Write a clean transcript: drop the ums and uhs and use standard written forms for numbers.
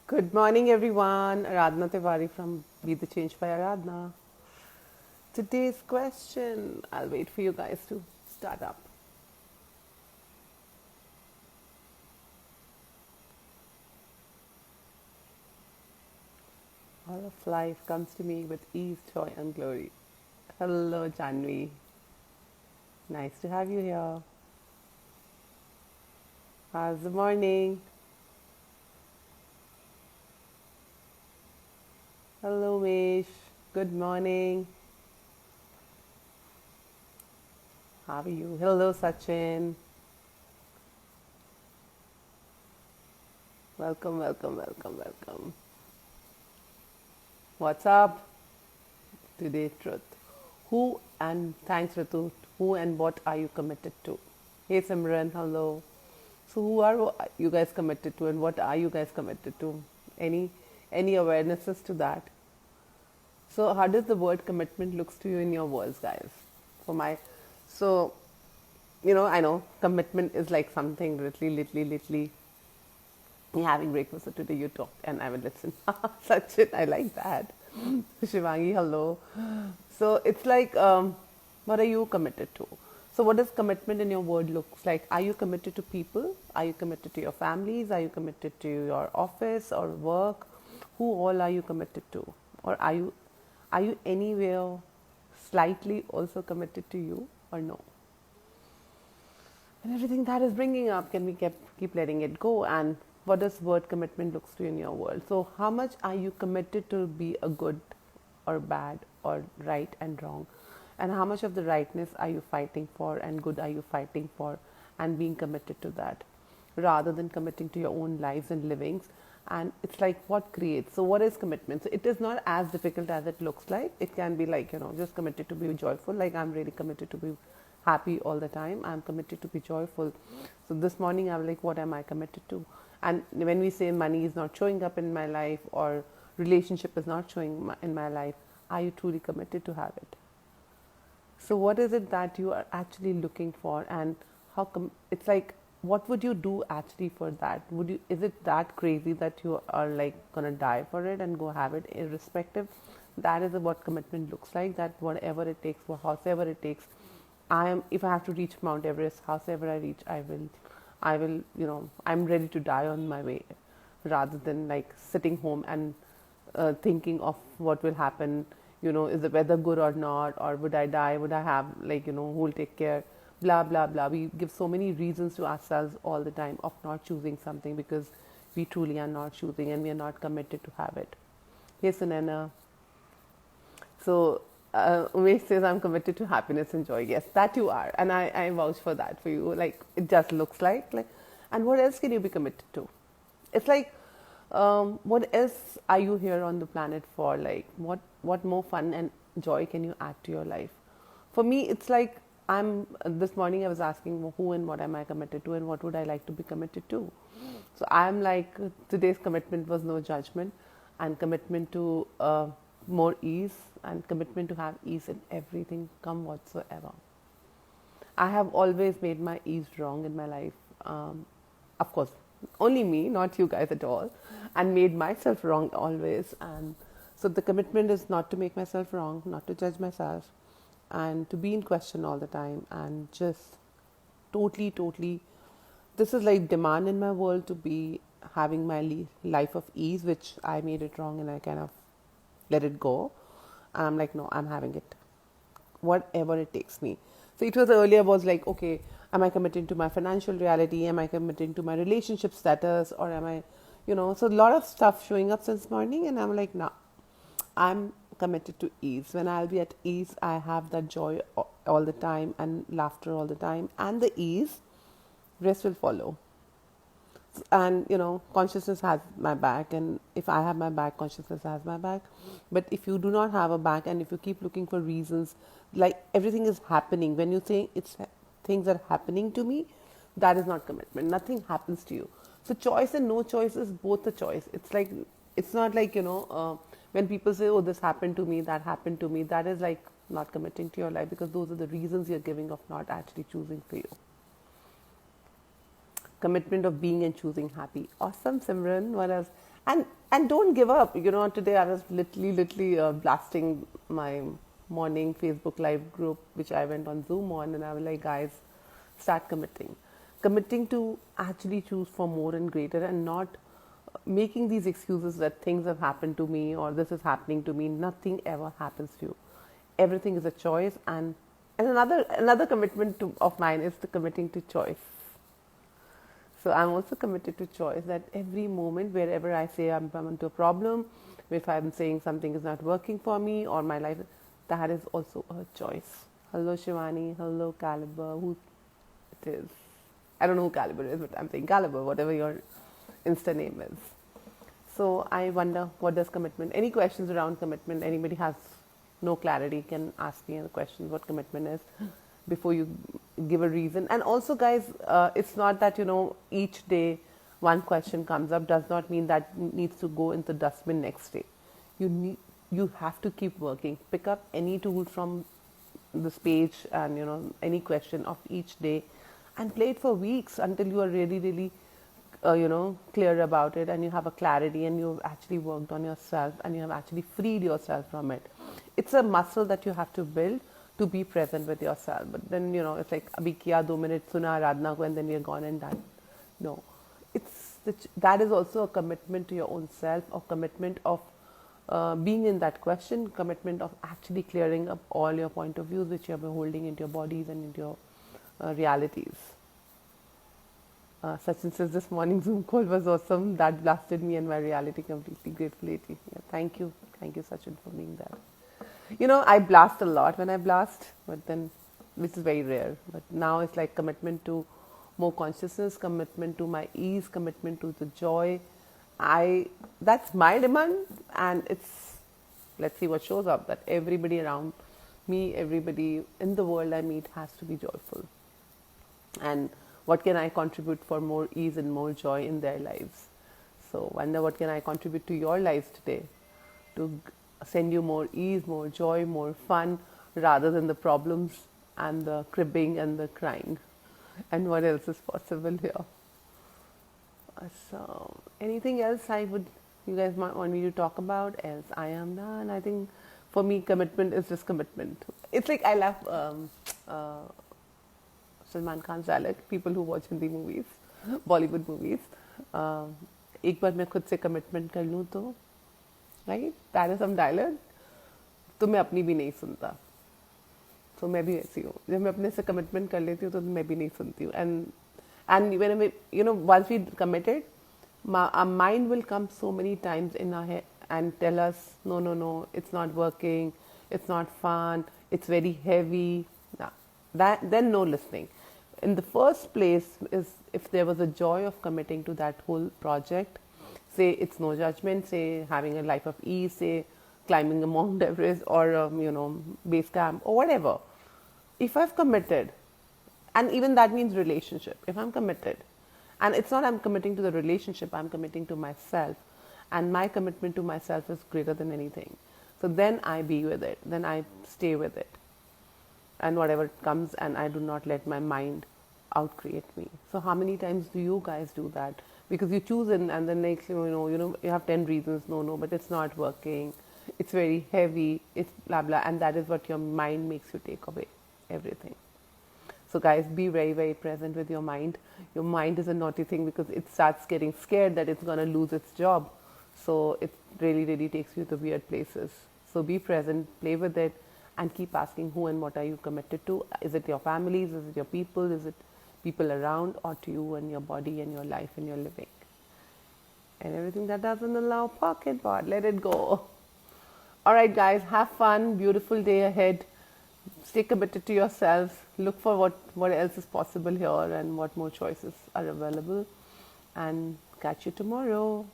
Good morning, everyone. Aradhna Tiwari from Be the Change by Aradhna. Today's question, I'll wait for you guys to start up. All of life comes to me with ease, joy, and glory. Hello, Janvi. Nice to have you here. How's the morning? Hello, Mish. Good morning. How are you? Hello, Sachin. Welcome, welcome, welcome, welcome. What's up? Today's truth. Who and thanks Ritu. Who and what are you committed to? Hey Simran, hello. So who are you guys committed to and what are you guys committed to? Any any awarenesses to that? So how does the word commitment looks to you in your words, guys? For my so I know commitment is like something literally having breakfast. So today you talked and I will listen. Such it, I like that. Shivangi, hello. So it's like, what are you committed to? So what does commitment in your word looks like? Are you committed to people? Are you committed to your families? Are you committed to your office or work? Who all are you committed to? Or are you anywhere slightly also committed to you or no? And everything that is bringing up, can we keep letting it go? And what does word commitment looks to in your world? So how much are you committed to be a good or bad or right and wrong? And how much of the rightness are you fighting for and good are you fighting for and being committed to that rather than committing to your own lives and livings? And it's like what creates. So what is commitment? So it is not as difficult as it looks like. It can be like, just committed to be joyful. Like I'm really committed to be happy all the time. I'm committed to be joyful. So this morning I was like, what am I committed to? And when we say money is not showing up in my life or relationship is not showing in my life, are you truly committed to have it? So what is it that you are actually looking for, and how come it's like what would you do actually for that? Would you, is it that crazy that you are like gonna die for it and go have it irrespective? That is what commitment looks like, that whatever it takes, for however it takes, I am, if I have to reach Mount Everest, however I reach, I will, I'm ready to die on my way rather than like sitting home and thinking of what will happen. Is the weather good or not, or would I die? Would I have, like, who will take care? Blah blah blah. We give so many reasons to ourselves all the time of not choosing something because we truly are not choosing and we are not committed to have it. Yes, Sunana. So Umesh says, I'm committed to happiness and joy. Yes, that you are. And I vouch for that for you. Like, it just looks like. And what else can you be committed to? It's like, what else are you here on the planet for? Like, what more fun and joy can you add to your life? For me, it's like, this morning I was asking who and what am I committed to and what would I like to be committed to. So I'm like, today's commitment was no judgment and commitment to more ease and commitment to have ease in everything come whatsoever. I have always made my ease wrong in my life. Of course, only me, not you guys at all, and made myself wrong always. And so the commitment is not to make myself wrong, not to judge myself, and to be in question all the time, and just totally. This is like demand in my world to be having my life of ease, which I made it wrong, and I kind of let it go. And I'm like, no, I'm having it whatever it takes me. So it was earlier was like, okay, am I committing to my financial reality? Am I committing to my relationship status? Or am I, so a lot of stuff showing up since morning. And I'm like, nah, I'm committed to ease. When I'll be at ease, I have that joy all the time and laughter all the time. And the ease, rest will follow. And consciousness has my back, and if I have my back, consciousness has my back. But if you do not have a back and if you keep looking for reasons, like everything is happening, when you say it's things are happening to me, that is not commitment. Nothing happens to you. So choice and no choice is both a choice. It's like, it's not like, when people say, oh, this happened to me, that happened to me, that is like not committing to your life, because those are the reasons you're giving of not actually choosing for you. commitment of being and choosing happy. Awesome, Simran. What else? And don't give up. You know, today I was literally blasting my morning Facebook live group, which I went on Zoom on, and I was like, guys, start committing to actually choose for more and greater, and not making these excuses that things have happened to me or this is happening to me. Nothing ever happens to you. Everything is a choice, and another commitment of mine is the committing to choice. So I'm also committed to choice, that every moment, wherever I say I'm into a problem, if I'm saying something is not working for me or my life, that is also a choice. Hello Shivani, hello Caliber, who it is. I don't know who Caliber is, but I'm saying Caliber, whatever your Insta name is. So I wonder, what does commitment, any questions around commitment? Anybody has no clarity can ask me the questions what commitment is before you give a reason. And also guys, it's not that, you know, each day one question comes up does not mean that needs to go into the dustbin next day. You have to keep working. Pick up any tool from this page and, you know, any question of each day and play it for weeks until you are really you know, clear about it, and you have a clarity, and you've actually worked on yourself, and you have actually freed yourself from it. It's a muscle that you have to build to be present with yourself. But then, you know, it's like abhi kiya 2 minutes suna Aradhana ko, and then we're gone and done. No, that is also a commitment to your own self, or commitment of being in that question, commitment of actually clearing up all your point of views which you have been holding into your bodies and into your realities. Sachin says this morning Zoom call was awesome. That blasted me and my reality completely. Grateful. Yeah, thank you, Sachin, for being there. You know, I blast a lot when I blast, but then this is very rare. But now it's like commitment to more consciousness, commitment to my ease, commitment to the joy. That's my demand, and it's, let's see what shows up. That everybody around me, everybody in the world I meet has to be joyful. And what can I contribute for more ease and more joy in their lives? So wonder what can I contribute to your lives today to send you more ease, more joy, more fun, rather than the problems and the cribbing and the crying. And what else is possible here? So anything else you guys might want me to talk about? Else I am done. I think for me commitment is just commitment. It's like I love Salman Khan's dialogue, people who watch Hindi movies, Bollywood movies. एक बार मैं खुद से commitment कर लूँ तो, right, that is some dialogue, तो मैं अपनी भी नहीं सुनता. तो मैं भी ऐसी हूँ, जब मैं अपने से कमिटमेंट कर लेती हूँ तो मैं भी नहीं सुनती हूँ. And when you know, once we committed, our mind will come so many times in our head and tell us, no, it's not working, it's not fun, it's very heavy. Nah, then no listening. In the first place, is if there was a joy of committing to that whole project, say it's no judgment, say having a life of ease, say climbing a Mount Everest or you know, base camp or whatever. If I've committed, and even that means relationship, if I'm committed, and it's not I'm committing to the relationship, I'm committing to myself, and my commitment to myself is greater than anything. So then I be with it, then I stay with it. And whatever comes, and I do not let my mind outcreate me. So how many times do you guys do that? Because you choose it, and then next you know you have 10 reasons, no, but it's not working, it's very heavy, it's blah blah, and that is what your mind makes you take away everything. So guys, be very present with your mind. Your mind is a naughty thing because it starts getting scared that it's going to lose its job. So it really takes you to weird places. So be present, play with it, and keep asking who and what are you committed to. Is it your families? Is it your people? Is it people around, or to you and your body and your life and your living? And everything that doesn't allow, pocket part, let it go. Alright guys, have fun, beautiful day ahead. Stay committed to yourselves. Look for what else is possible here and what more choices are available. And catch you tomorrow.